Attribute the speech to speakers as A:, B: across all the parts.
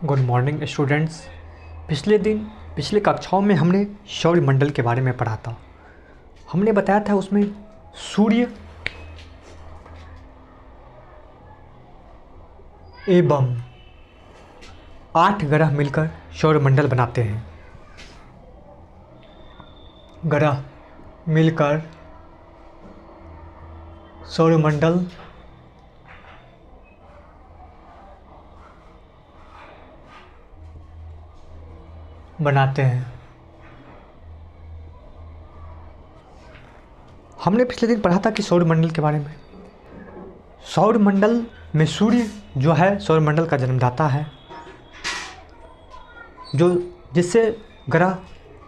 A: Good morning students. पिछले कक्षाओं में हमने सौरमंडल के बारे में पढ़ा था। हमने बताया था उसमें सूर्य एवं 8 ग्रह मिलकर सौरमंडल बनाते हैं। ग्रह मिलकर सौरमंडल बनाते हैं। हमने पिछले दिन पढ़ा था कि सौरमंडल के बारे में। सौरमंडल में सूर्य जो है सौरमंडल का जन्मदाता है, जो जिससे ग्रह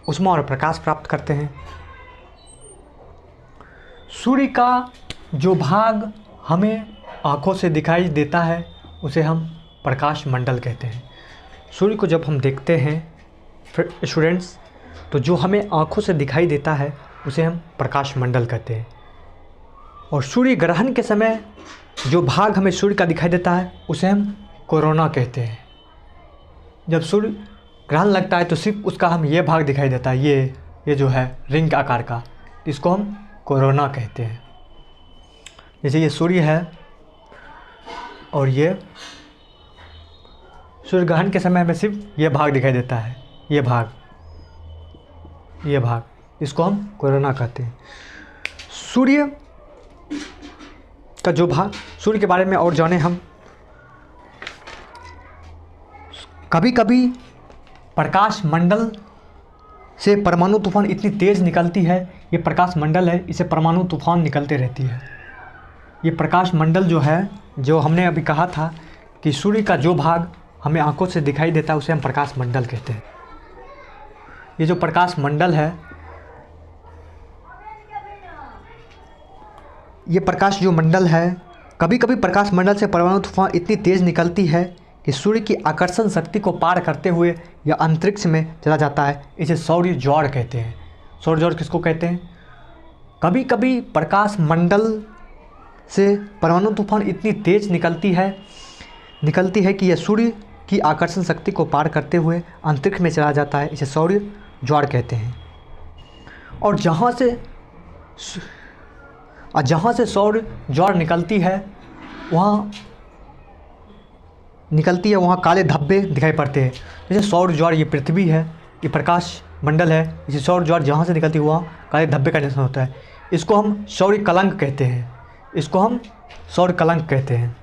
A: ऊष्मा और प्रकाश प्राप्त करते हैं। सूर्य का जो भाग हमें आँखों से दिखाई देता है उसे हम प्रकाश मंडल कहते हैं। सूर्य को जब हम देखते हैं स्टूडेंट्स, तो जो हमें आँखों से दिखाई देता है उसे हम प्रकाश मंडल कहते हैं। और सूर्य ग्रहण के समय जो भाग हमें सूर्य का दिखाई देता है उसे हम कोरोना कहते हैं। जब सूर्य ग्रहण लगता है तो सिर्फ उसका हम ये भाग दिखाई देता है, ये जो है रिंग आकार का, इसको हम कोरोना कहते हैं। जैसे ये सूर्य है और ये सूर्य ग्रहण के समय हमें सिर्फ ये भाग दिखाई देता है, ये भाग, इसको हम कोरोना कहते हैं। सूर्य का जो भाग, सूर्य के बारे में और जाने हम। कभी कभी प्रकाश मंडल से परमाणु तूफान इतनी तेज़ निकलती है, ये प्रकाश मंडल है, इसे परमाणु तूफान निकलते रहती है। ये प्रकाश मंडल जो है, जो हमने अभी कहा था कि सूर्य का जो भाग हमें आंखों से दिखाई देता है उसे हम प्रकाश मंडल कहते हैं। ये जो प्रकाश मंडल है, ये प्रकाश जो मंडल है, कभी कभी प्रकाश मंडल से परमाणु तूफान इतनी तेज़ निकलती है कि सूर्य की आकर्षण शक्ति को पार करते हुए यह अंतरिक्ष में चला जाता है। इसे सौर ज्वार कहते हैं। सौर ज्वार किसको कहते हैं? कभी कभी प्रकाश मंडल से परमाणु तूफान इतनी तेज़ निकलती है कि यह सूर्य की आकर्षण शक्ति को पार करते हुए अंतरिक्ष में चला जाता है। इसे सौर ज्वार कहते हैं। और जहाँ से सौर ज्वार निकलती है वहाँ काले धब्बे दिखाई पड़ते हैं। जैसे सौर ज्वार, ये पृथ्वी है, ये प्रकाश मंडल है, इसे सौर ज्वार जहाँ से निकलती है वहाँ काले धब्बे का निशान होता है। इसको हम सौर कलंक कहते हैं।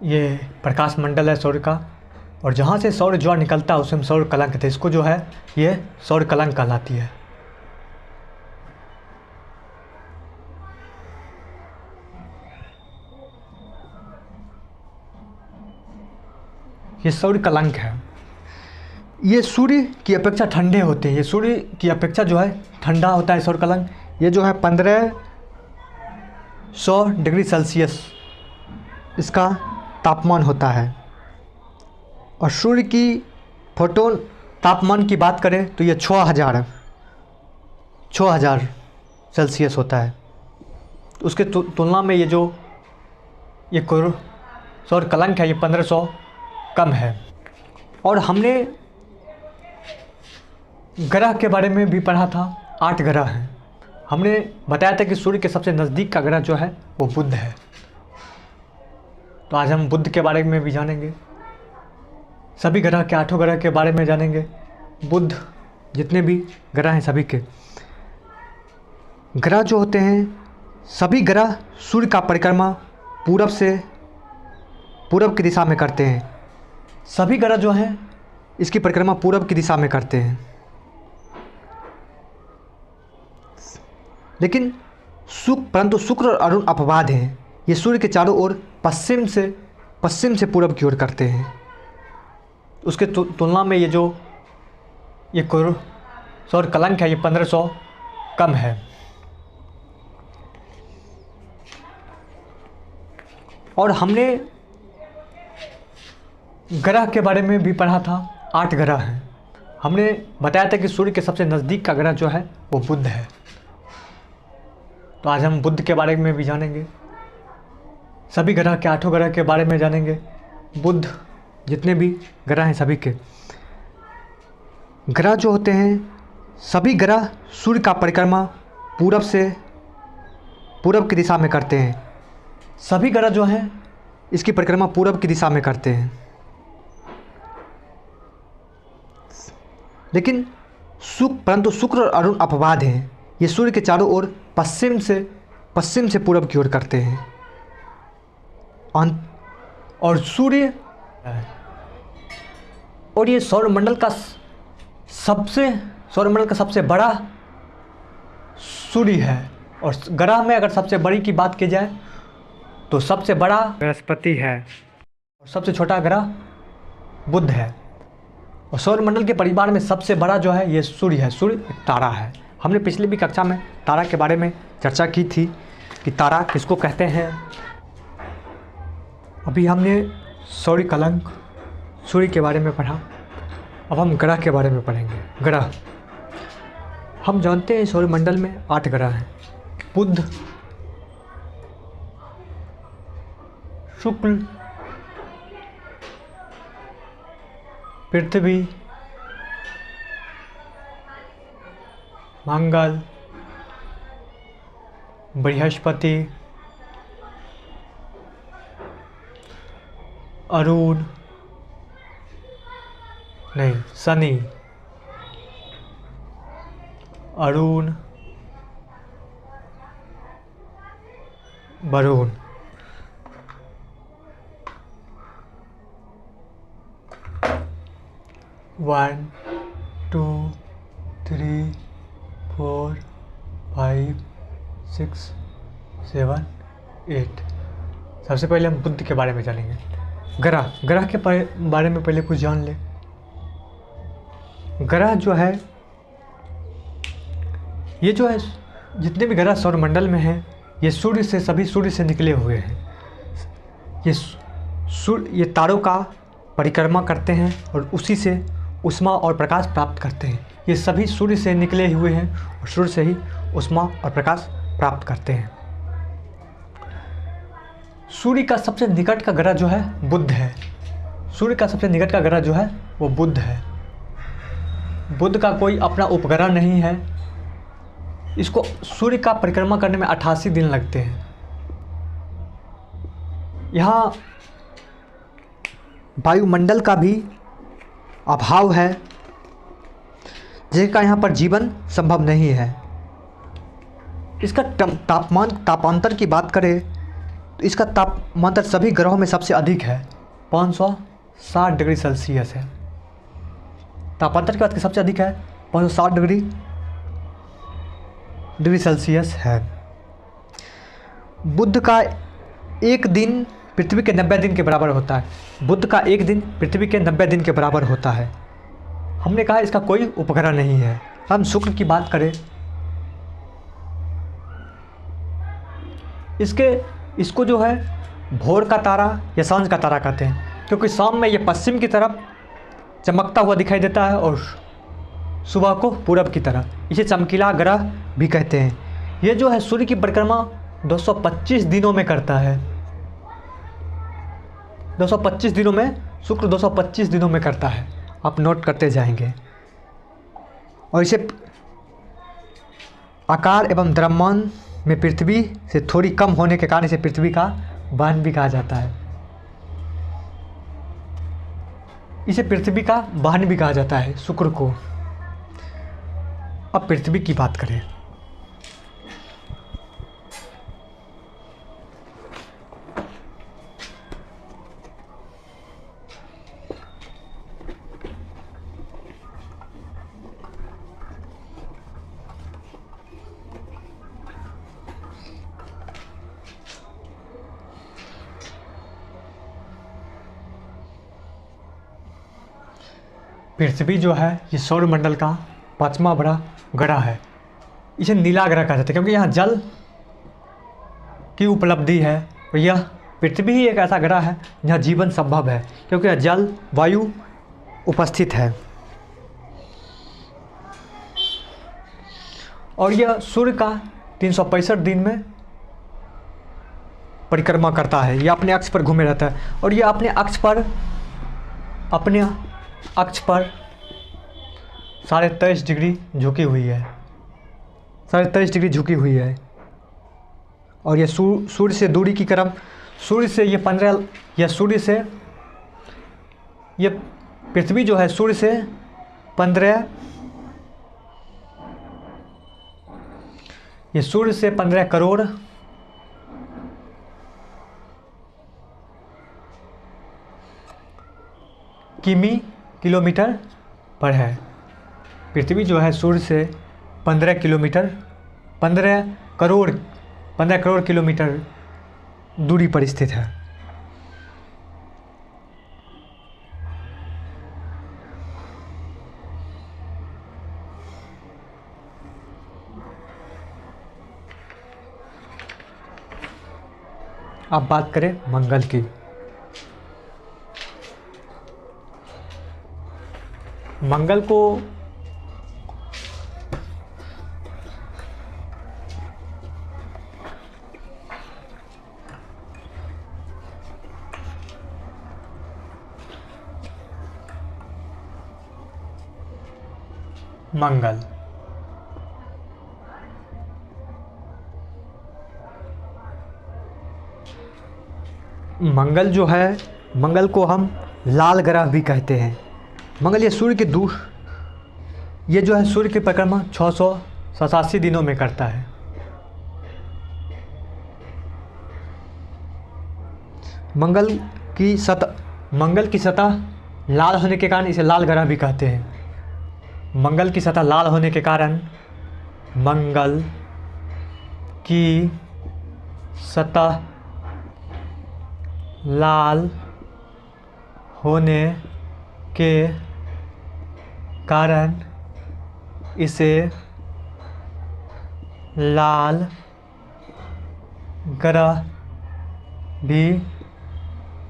A: ये प्रकाश मंडल है सौर का, और जहाँ से सौर ज्वार निकलता है उसे हम सौर कलंक कहते हैं। इसको जो है ये सौर कलंक कहलाती है। ये सौर कलंक है। ये सूर्य की अपेक्षा ठंडे होते हैं। ये सूर्य की अपेक्षा जो है ठंडा होता है सौर कलंक। ये जो है 1500 डिग्री सेल्सियस इसका तापमान होता है। और सूर्य की फोटोन तापमान की बात करें तो ये 6000 सेल्सियस होता है। उसके तुलना में ये सौर कलंक है, ये 1500 कम है। और हमने ग्रह के बारे में भी पढ़ा था। 8 ग्रह हैं। हमने बताया था कि सूर्य के सबसे नज़दीक का ग्रह जो है वो बुध है। तो आज हम बुध के बारे में भी जानेंगे। सभी ग्रह के, 8 ग्रह के बारे में जानेंगे। बुध, जितने भी ग्रह हैं सभी के ग्रह जो होते हैं, सभी ग्रह सूर्य का परिक्रमा पूरब की दिशा में करते हैं। सभी ग्रह जो हैं इसकी परिक्रमा पूरब की दिशा में करते हैं। लेकिन परंतु शुक्र और अरुण अपवाद हैं। ये सूर्य के चारों ओर पश्चिम से पूरब की ओर करते हैं। उसके तुलना में ये सौर कलंक है, ये 1500 कम है। और हमने ग्रह के बारे में भी पढ़ा था। 8 ग्रह हैं। हमने बताया था कि सूर्य के सबसे नज़दीक का ग्रह जो है वो बुध है। तो आज हम बुध के बारे में भी जानेंगे, सभी ग्रह के 8 ग्रह के बारे में जानेंगे। बुध जितने भी ग्रह हैं सभी के ग्रह जो होते हैं, सभी ग्रह सूर्य का परिक्रमा पूरब की दिशा में करते हैं। सभी ग्रह जो हैं इसकी परिक्रमा पूरब की दिशा में करते हैं। लेकिन परंतु शुक्र और अरुण अपवाद हैं। ये सूर्य के चारों ओर पश्चिम से पूरब की ओर करते हैं। और सूर्य और ये सौरमंडल का सबसे बड़ा सूर्य है। और ग्रह में अगर सबसे बड़ी की बात की जाए तो सबसे बड़ा बृहस्पति है और सबसे छोटा ग्रह बुध है। और सौरमंडल के परिवार में सबसे बड़ा जो है ये सूर्य है। सूर्य एक तारा है। हमने पिछली भी कक्षा में तारा के बारे में चर्चा की थी कि तारा किसको कहते हैं। अभी हमने सौर्य कलंक सूर्य के बारे में पढ़ा। अब हम ग्रह के बारे में पढ़ेंगे। ग्रह हम जानते हैं सौरमंडल में 8 ग्रह हैं। बुध, शुक्र, पृथ्वी, मंगल, बृहस्पति, शनि, अरुण, वरुण, वन, 2, 3, 4, 5, 6, 7, 8। सबसे पहले हम बुध के बारे में जानेंगे। ग्रह के बारे में पहले कुछ जान ले। ग्रह जो है ये जो है जितने भी ग्रह सौरमंडल में हैं ये सभी सूर्य से निकले हुए हैं। ये तारों का परिक्रमा करते हैं और उसी से ऊष्मा और प्रकाश प्राप्त करते हैं। ये सभी सूर्य से निकले हुए हैं और सूर्य से ही ऊष्मा और प्रकाश प्राप्त करते हैं। सूर्य का सबसे निकट का ग्रह जो है बुध है। सूर्य का सबसे निकट का ग्रह जो है वो बुध है। बुध का कोई अपना उपग्रह नहीं है। इसको सूर्य का परिक्रमा करने में 88 दिन लगते हैं। यहाँ वायुमंडल का भी अभाव है, जिसका यहाँ पर जीवन संभव नहीं है। इसका तापांतर की बात करें तो इसका तापमात्रा सभी ग्रहों में सबसे अधिक है, 560 डिग्री सेल्सियस है। तापांतर की बात सबसे अधिक है, 560 डिग्री सेल्सियस है। बुध का एक दिन पृथ्वी के 90 दिन के बराबर होता है। बुध का एक दिन पृथ्वी के 90 दिन के बराबर होता है। हमने कहा इसका कोई उपग्रह नहीं है। हम शुक्र की बात करें, इसको जो है भोर का तारा या सांझ का तारा कहते हैं, क्योंकि शाम में ये पश्चिम की तरफ चमकता हुआ दिखाई देता है और सुबह को पूरब की तरफ। इसे चमकीला ग्रह भी कहते हैं। ये जो है सूर्य की परिक्रमा 225 दिनों में करता है। 225 दिनों में शुक्र 225 दिनों में करता है। आप नोट करते जाएंगे। और इसे आकार एवं द्रव्यमान में पृथ्वी से थोड़ी कम होने के कारण इसे पृथ्वी का बहन भी कहा जाता है। इसे पृथ्वी का वाहन भी कहा जाता है शुक्र को। अब पृथ्वी की बात करें। पृथ्वी जो है ये सौरमंडल का 5वां बड़ा ग्रह है। इसे नीला ग्रह कहा जाता है क्योंकि यहाँ जल की उपलब्धि है। और यह पृथ्वी ही एक ऐसा ग्रह है जहाँ जीवन संभव है, क्योंकि यह जल वायु उपस्थित है। और यह सूर्य का 365 दिन में परिक्रमा करता है। यह अपने अक्ष पर घूमे रहता है और यह अपने अक्ष पर 23.5 डिग्री झुकी हुई है, 23.5 डिग्री झुकी हुई है। और यह सूर्य से दूरी की क्रम, सूर्य से ये 15, यह सूर्य से, ये पृथ्वी जो है सूर्य से 15, ये सूर्य से 15 करोड़ किलोमीटर पर है। पृथ्वी जो है सूर्य से 15 करोड़ किलोमीटर दूरी पर स्थित है। अब बात करें मंगल की। मंगल को मंगल जो है, मंगल को हम लाल ग्रह भी कहते हैं। मंगल ये सूर्य के दूर, ये जो है सूर्य की परिक्रमा 687 दिनों में करता है। मंगल की सतह लाल होने के कारण इसे लाल ग्रह भी कहते हैं। मंगल की सतह लाल होने के कारण मंगल की सतह लाल होने के कारण इसे लाल ग्रह भी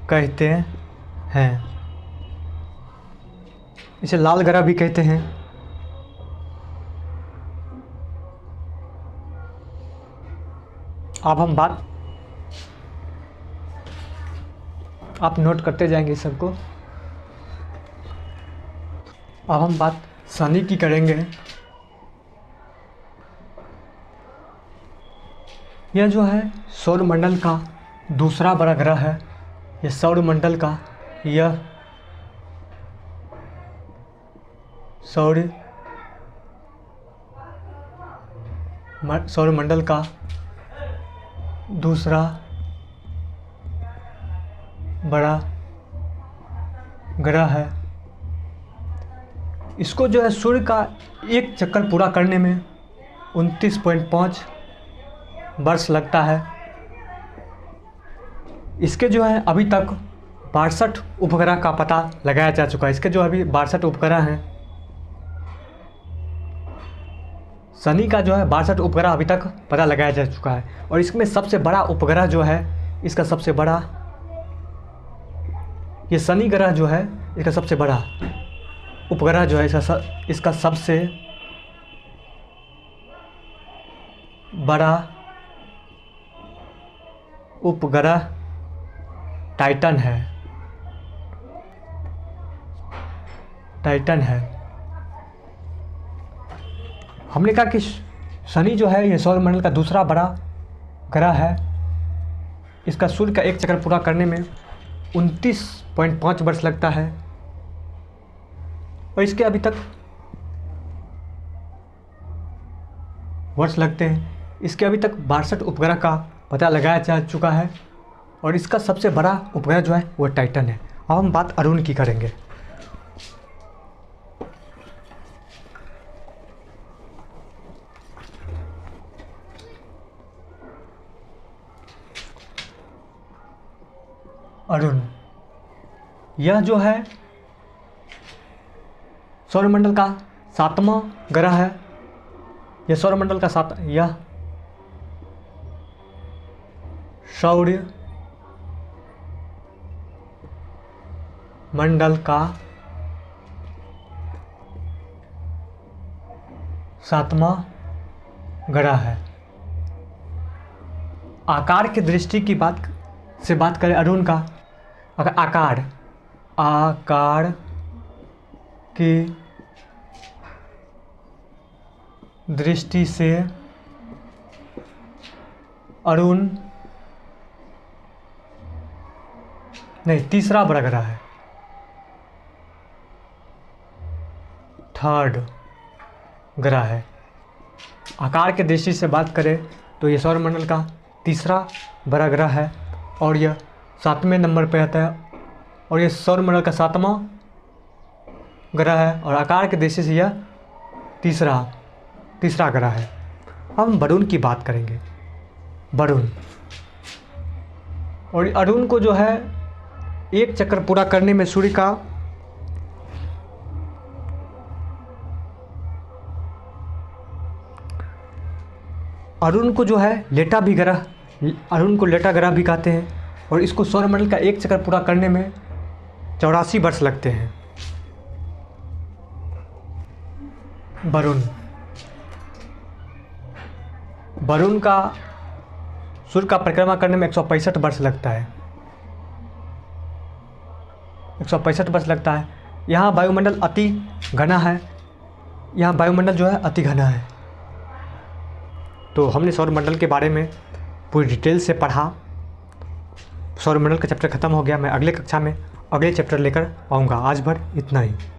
A: कहते हैं। इसे लाल ग्रह भी कहते हैं। अब हम बात, आप नोट करते जाएंगे इस सबको। अब हम बात शनि की करेंगे। यह जो है सौरमंडल का दूसरा बड़ा ग्रह है। यह सौरमंडल का सौरमंडल का दूसरा बड़ा ग्रह है। इसको जो है सूर्य का एक चक्कर पूरा करने में 29.5 वर्ष लगता है। इसके जो है अभी तक 62 उपग्रह का पता लगाया जा चुका है। इसके जो अभी 62 उपग्रह हैं। शनि का जो है 62 उपग्रह अभी तक पता लगाया जा चुका है। और इसमें सबसे बड़ा उपग्रह जो है, इसका सबसे बड़ा, ये शनि ग्रह जो है, इसका सबसे बड़ा उपग्रह जो है, इसका सबसे बड़ा उपग्रह टाइटन है। हमने कहा कि शनि जो है ये सौरमंडल का दूसरा बड़ा ग्रह है। इसका सूर्य का एक चक्कर पूरा करने में 29.5 वर्ष लगता है। और इसके अभी तक वर्ष लगते हैं। इसके अभी तक 62 उपग्रह का पता लगाया जा चुका है। और इसका सबसे बड़ा उपग्रह जो है वो टाइटन है। अब हम बात अरुण की करेंगे। अरुण, यह जो है सौरमंडल का 7वां ग्रह है। यह सौरमंडल का यह सौर मंडल का 7वां ग्रह है। आकार की दृष्टि की बात करें अरुण का, अगर आकार की दृष्टि से अरुण नहीं, तीसरा बड़ा ग्रह है, थर्ड ग्रह है। आकार की दृष्टि से बात करें तो ये सौरमंडल का तीसरा बड़ा ग्रह है और यह 7वें नंबर पे आता है और ये सौरमंडल का 7वां ग्रह है और आकार की दृष्टि से यह तीसरा ग्रह है। हम वरुण की बात करेंगे। वरुण और अरुण को जो है एक चक्कर पूरा करने में सूर्य का अरुण को जो है लेटा ग्रह भी कहते हैं और इसको सौरमंडल का एक चक्कर पूरा करने में 84 वर्ष लगते हैं। वरुण का सूर्य का परिक्रमा करने में 165 वर्ष लगता है, 165 वर्ष लगता है। यहाँ वायुमंडल अति घना है, तो हमने सौरमंडल के बारे में पूरी डिटेल से पढ़ा। सौरमंडल का चैप्टर ख़त्म हो गया। मैं अगले कक्षा में अगले चैप्टर लेकर आऊँगा। आज भर इतना ही।